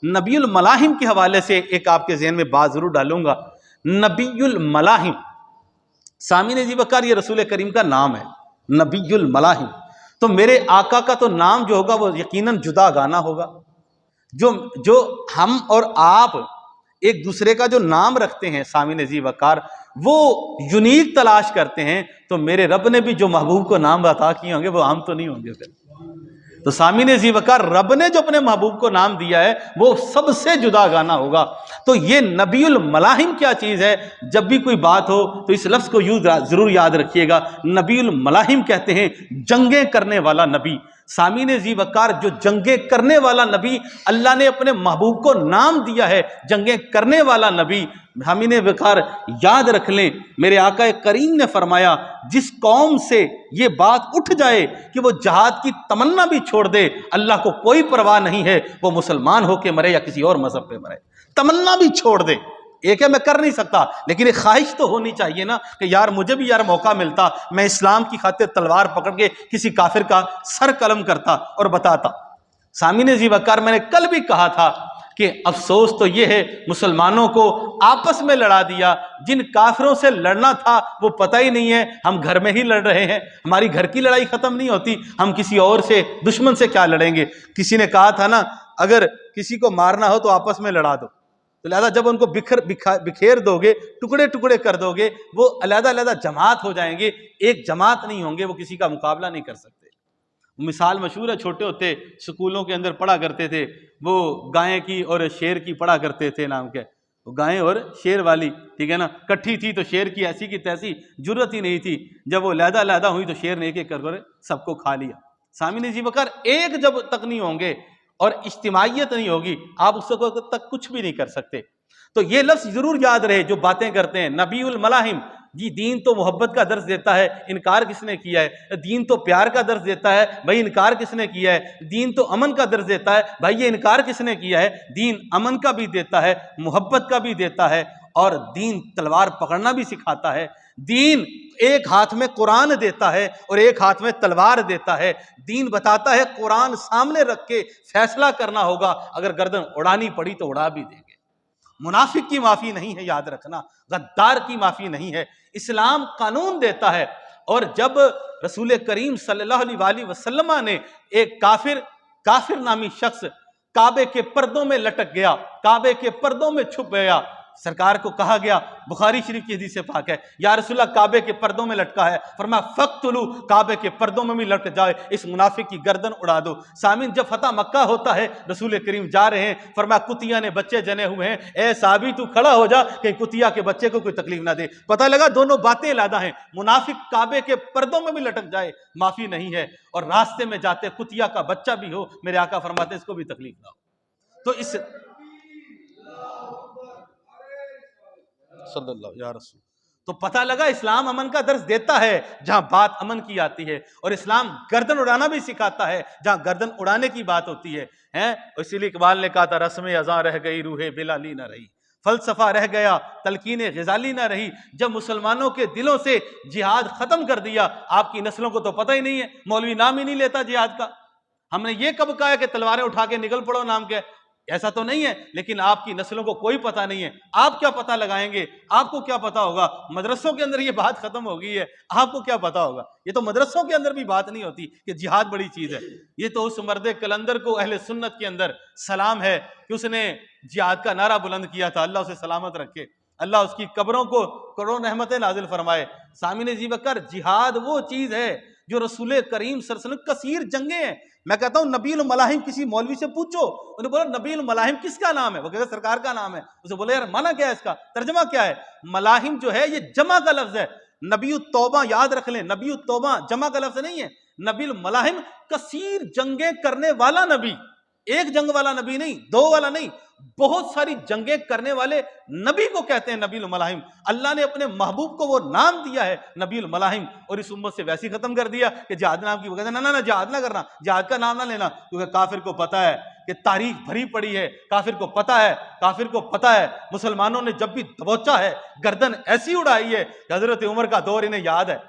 नबीउल मलाहिम के हवाले से एक आपके ज़हन में बात ज़रूर डालूंगा। नबीउल मलाहिम, सामीन जी वकार, ये रसूल करीम का नाम है नबीउल मलाहिम। तो मेरे आका का तो नाम जो होगा वो यकीनन जुदा गाना होगा। जो जो हम और आप एक दूसरे का जो नाम रखते हैं सामीन जी वकार, वो यूनिक तलाश करते हैं। तो मेरे रब ने भी जो महबूब को नाम अता किए होंगे वो हम तो नहीं होंगे फिर। तो सामीन जी वकार, रब ने जो अपने महबूब को नाम दिया है वो सबसे जुदा गाना होगा। तो ये नबीउल मलाहिम क्या चीज़ है, जब भी कोई बात हो तो इस लफ्ज़ को ज़रूर याद रखिएगा। नबीउल मलाहिम कहते हैं जंगें करने वाला नबी। सामीन जी वकार, जो जंगें करने वाला नबी, अल्लाह ने अपने महबूब को नाम दिया है जंगें करने वाला नबी। हामीन वकार याद रख लें, मेरे आका करीम ने फरमाया, जिस कौम से ये बात उठ जाए कि वो जहाद की तमन्ना भी छोड़ दे, अल्लाह को कोई परवाह नहीं है वो मुसलमान होके मरे या किसी और मजहब पे मरे, तमन्ना भी छोड़ दे। एक है मैं कर नहीं सकता, लेकिन एक ख्वाहिश तो होनी चाहिए ना कि यार मुझे भी यार मौका मिलता, मैं इस्लाम की खातिर तलवार पकड़ के किसी काफिर का सर कलम करता और बताता। सामीन जी वकार, मैंने कल भी कहा था कि अफसोस तो यह है मुसलमानों को आपस में लड़ा दिया। जिन काफिरों से लड़ना था वो पता ही नहीं है, हम घर में ही लड़ रहे हैं। हमारी घर की लड़ाई खत्म नहीं होती, हम किसी और से, दुश्मन से क्या लड़ेंगे। किसी ने कहा था ना, अगर किसी को मारना हो तो आपस में लड़ा दो। तो लिहाजा जब उनको बिखेर दोगे, टुकड़े टुकड़े कर दोगे, वो अलग अलग जमात हो जाएंगे, एक जमात नहीं होंगे, वो किसी का मुकाबला नहीं कर सकते। मिसाल मशहूर है, छोटे होते स्कूलों के अंदर पढ़ा करते थे, वो गाय की और शेर की पढ़ा करते थे। नाम क्या, वो गाय और शेर वाली, ठीक है ना, कट्ठी थी तो शेर की ऐसी की तैसी जरूरत ही नहीं थी। जब वो लहदा लहदा हुई तो शेर ने एक एक कर सबको खा लिया। सामीन जी वकार, एक जब तक नहीं होंगे और इज्तिमाइयत नहीं होगी, आप उस तक कुछ भी नहीं कर सकते। तो ये लफ्ज जरूर याद रहे जो बातें करते हैं नबीउल मलाहिम। जी, दीन तो मोहब्बत का दर्ज देता है, इनकार किसने किया है। दीन तो प्यार का दर्ज देता है, भाई इनकार किसने किया है। दीन तो अमन का दर्ज देता है, भाई ये इनकार किसने किया है। दीन अमन का भी देता है, मोहब्बत का भी देता है, और दीन तलवार पकड़ना भी सिखाता है। दीन एक हाथ में कुरान देता है और एक हाथ में तलवार देता है। दीन बताता है कुरान सामने रख के फैसला करना होगा, अगर गर्दन उड़ानी पड़ी तो उड़ा भी देंगे। मुनाफिक की माफी नहीं है, याद रखना, गद्दार की माफी नहीं है। इस्लाम कानून देता है। और जब रसूल करीम सल्लल्लाहु अलैहि वसल्लम ने एक काफिर नामी शख्स काबे के पर्दों में लटक गया, काबे के पर्दों में छुप गया, सरकार को कहा गया, बुखारी शरीफ की हदीस से पाक है, या रसूलल्लाह काबे के पर्दों में लटका है, फरमाया फक्तुलू, काबे के पर्दों में भी लटक जाए, इस मुनाफिक की गर्दन उड़ा दो। सामीन, जब फतह मक्का होता है, रसूल करीम जा रहे हैं, फरमाया कुतिया ने बच्चे जने हुए हैं, ए साहबी तू खड़ा हो जा कि कुतिया के बच्चे को कोई तकलीफ ना दे। पता लगा दोनों बातें लादा हैं। मुनाफिक काबे के पर्दों में भी लटक जाए, माफी नहीं है, और रास्ते में जाते कुतिया का बच्चा भी हो, मेरे आका फरमाते इसको भी तकलीफ ना हो। तो इस सल्लल्लाहु या रसूल, तो पता लगा इस्लाम अमन का दर्ज देता है जहां बात अमन की आती है, और इस्लाम गर्दन उड़ाना भी सिखाता है जहां गर्दन उड़ाने की बात होती है। इसीलिए इकबाल ने कहा था, रस्म अज़ां रह गई, रूहे बिलाली ना रही, फलसफा रह गया, तलकीन गजाली ना रही। जब मुसलमानों के दिलों से जिहाद खत्म कर दिया, आपकी नस्लों को तो पता ही नहीं है, मौलवी नाम ही नहीं लेता जिहाद का। हमने ये कब कहा है कि तलवारें उठा के निकल पड़ो, नाम क्या, ऐसा तो नहीं है। लेकिन आपकी नस्लों को कोई पता नहीं है, आप क्या पता लगाएंगे, आपको क्या पता होगा। मदरसों के अंदर ये बात खत्म हो गई है, आपको क्या पता होगा। ये तो मदरसों के अंदर भी बात नहीं होती कि जिहाद बड़ी चीज है। ये तो उस मर्द कलंदर को अहले सुन्नत के अंदर सलाम है कि उसने जिहाद का नारा बुलंद किया था। अल्लाह उसे सलामत रखे, अल्लाह उसकी कब्रों को करोड़ रहमतें नाजिल फरमाए। सामीन जी वकर, जिहाद वो चीज है जो रसूल करीम सल्लल्लाहु अलैहि वसल्लम, कसीर जंगे हैं। मैं कहता हूं नबीउल मलाहिम, किसी मौलवी से पूछो, उन्हें बोला नबीउल मलाहिम किसका नाम है, वो कहता सरकार का नाम है। उसे बोले यार माना क्या है, इसका तर्जमा क्या है। मलाहिम जो है ये जमा का लफ्ज है। नबीउत तौबा याद रख लें, नबीउत तौबा जमा का लफ्ज नहीं है। नबीउल मलाहिम कसीर जंगे करने वाला नबी, एक जंग वाला नबी नहीं, दो वाला नहीं, बहुत सारी जंगें करने वाले नबी को कहते हैं नबीउल मलाहिम। अल्लाह ने अपने महबूब को वो नाम दिया है नबीउल मलाहिम, और इस उम्मत से वैसे ही खत्म कर दिया कि जिहाद नाम की वजह, ना जिहाद ना करना, जिहाद का नाम ना लेना, क्योंकि काफिर को पता है कि तारीख भरी पड़ी है, काफिर को पता है मुसलमानों ने जब भी दबोचा है गर्दन ऐसी उड़ाई है। हजरत उमर का दौर इन्हें याद है,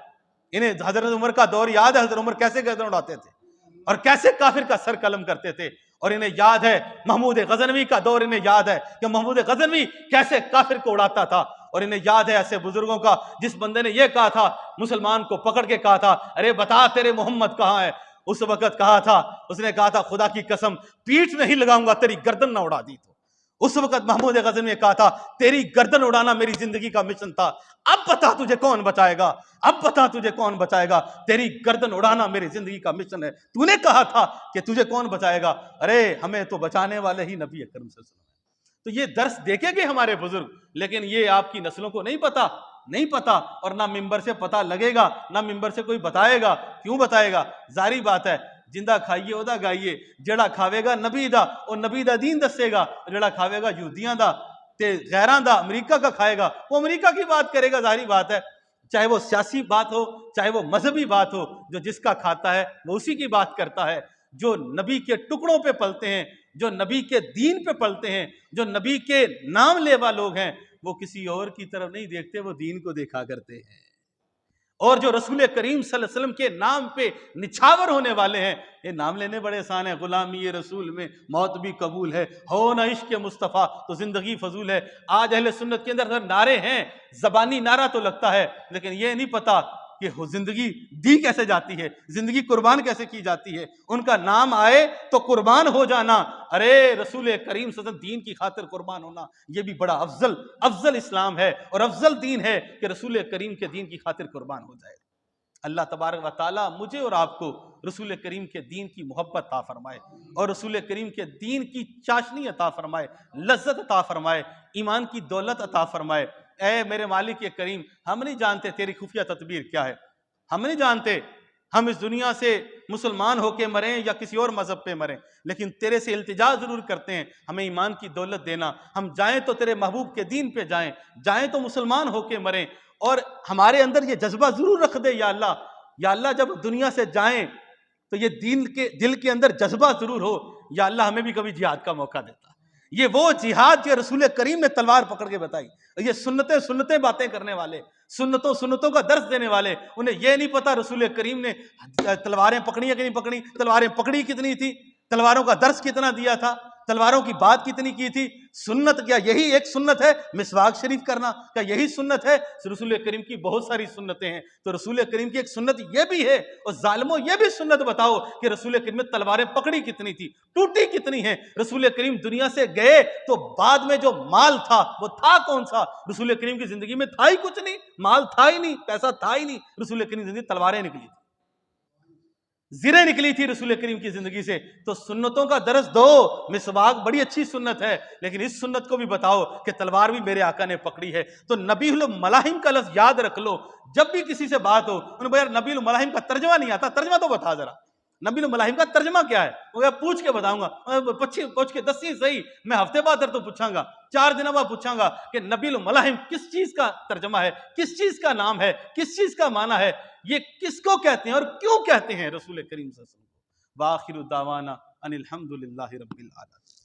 इन्हें हजरत उमर का दौर याद है, हजरत उमर कैसे गर्दन उड़ाते थे और कैसे काफिर का सर कलम करते थे। और इन्हें याद है महमूद गजनवी का दौर, इन्हें याद है कि महमूद गजनवी कैसे काफिर को उड़ाता था, और इन्हें याद है ऐसे बुजुर्गों का जिस बंदे ने यह कहा था, मुसलमान को पकड़ के कहा था, अरे बता तेरे मोहम्मद कहाँ है। उस वक्त कहा था, उसने कहा था खुदा की कसम पीठ नहीं लगाऊंगा तेरी गर्दन ना उड़ा दी। तो उस वक्त महमूद गजनवी ने कहा था तेरी गर्दन उड़ाना मेरी जिंदगी का मिशन था, अब बता तुझे कौन बचाएगा, अब बता तुझे कौन बचाएगा, तेरी गर्दन उड़ाना मेरी जिंदगी का मिशन है। तूने कहा था कि तुझे कौन बचाएगा, अरे हमें तो बचाने वाले ही नबी अकरम सल्लल्लाहु अलैहि वसल्लम। तो ये दर्स देखेंगे हमारे बुजुर्ग, लेकिन ये आपकी नस्लों को नहीं पता, और ना मिंबर से पता लगेगा, ना मिंबर से कोई बताएगा। क्यों बताएगा? जारी बात है, जिंदा खाइए ओदा गाइए, जेड़ा खावेगा नबी दा और नबी दा दीन दसेगा, जेड़ा खावेगा यूदियां दा ते गैरां दा अमरीका का खाएगा वो अमरीका की बात करेगा। जारी बात है, चाहे वो सियासी बात हो चाहे वो मजहबी बात हो, जो जिसका खाता है वो उसी की बात करता है। जो नबी के टुकड़ों पे पलते हैं, जो नबी के दीन पे पलते हैं, जो नबी के नाम लेवा लोग हैं, वो किसी और की तरफ नहीं देखते, वो दीन को देखा करते हैं। और जो रसूल करीम सल्लल्लाहु अलैहि वसल्लम के नाम पे निछावर होने वाले हैं, ये नाम लेने बड़े आसान है, गुलामी रसूल में मौत भी कबूल है, हो ना इश्क मुस्तफ़ा तो जिंदगी फजूल है। आज अहले सुन्नत के अंदर नारे हैं, जबानी नारा तो लगता है, लेकिन ये नहीं पता कि जिंदगी दी कैसे जाती है, जिंदगी कुर्बान कैसे की जाती है। उनका नाम आए तो कुर्बान हो जाना, अरे रसूल करीम सल्लल्लाहु अलैहि वसल्लम दीन की खातिर कुर्बान होना, ये भी बड़ा अफजल इस्लाम है और अफजल दीन है कि रसूल करीम के दीन की खातिर कुर्बान हो जाए। अल्लाह तबारक व तआला मुझे और आपको रसूल करीम के दीन की मोहब्बत अता फरमाए और रसूल करीम के दीन की चाशनी अता फरमाए, लज्जत अता फरमाए, ईमान की दौलत अता फरमाए। ऐ मेरे मालिक ये करीम, हम नहीं जानते तेरी खुफिया तदबीर क्या है, हम नहीं जानते हम इस दुनिया से मुसलमान होके मरें या किसी और मजहब पे मरें, लेकिन तेरे से इल्तिजा जरूर करते हैं हमें ईमान की दौलत देना। हम जाएं तो तेरे महबूब के दीन पे जाएं तो मुसलमान होके मरें, और हमारे अंदर ये जज्बा जरूर रख दे या अल्लाह जब दुनिया से जाएं तो ये दिल के अंदर जज्बा जरूर हो, या अल्लाह हमें भी कभी जिहाद का मौका देता। ये वो जिहाद जो रसूल करीम ने तलवार पकड़ के बताई। ये सुन्नतें बातें करने वाले, सुन्नतों का दर्स देने वाले, उन्हें ये नहीं पता रसूल करीम ने तलवारें पकड़ी है कि नहीं पकड़ी, तलवारें पकड़ी कितनी थी, तलवारों का दर्स कितना दिया था, तलवारों की बात कितनी की थी। सुन्नत क्या यही एक सुन्नत है मिसवाक शरीफ करना, क्या यही सुन्नत है? रसूल करीम की बहुत सारी सुन्नतें हैं, तो रसूल करीम की एक सुन्नत ये भी है। और जालिमों ये भी सुन्नत बताओ कि रसूल करीम ने तलवारें पकड़ी कितनी थी, टूटी कितनी है। रसूल करीम दुनिया से गए तो बाद में जो माल था वो था कौन सा? रसूल करीम की जिंदगी में था ही कुछ नहीं, माल था ही नहीं, पैसा था ही नहीं। रसूल करीम की जिंदगी तलवारें निकली थी, ज़िरे निकली थी रसूल करीम की जिंदगी से। तो सुन्नतों का दर्स दो। मिसवाक बड़ी अच्छी सुन्नत है, लेकिन इस सुन्नत को भी बताओ कि तलवार भी मेरे आका ने पकड़ी है। तो नबीउल मलाहिम का लफ्ज़ याद रख लो, जब भी किसी से बात हो उन्हें यार नबीउल मलाहिम का तर्जमा नहीं आता, तर्जमा तो बता जरा, नबीउल मलाहिम का तर्जमा क्या है? वो पूछ के बताऊंगा, पूछ के दसी सही, मैं हफ्ते बाद तो पूछांगा, 4 दिन बाद पूछांगा कि नबीउल मलाहिम किस चीज का तर्जमा है, किस चीज का नाम है, किस चीज का माना है, ये किसको कहते हैं और क्यों कहते हैं रसूल करीम सल्लल्लाहु अलैहि वसल्लम को। वाखिरु दावाना अनिल हम्दुलिल्लाहि रब्बिल आलमीन।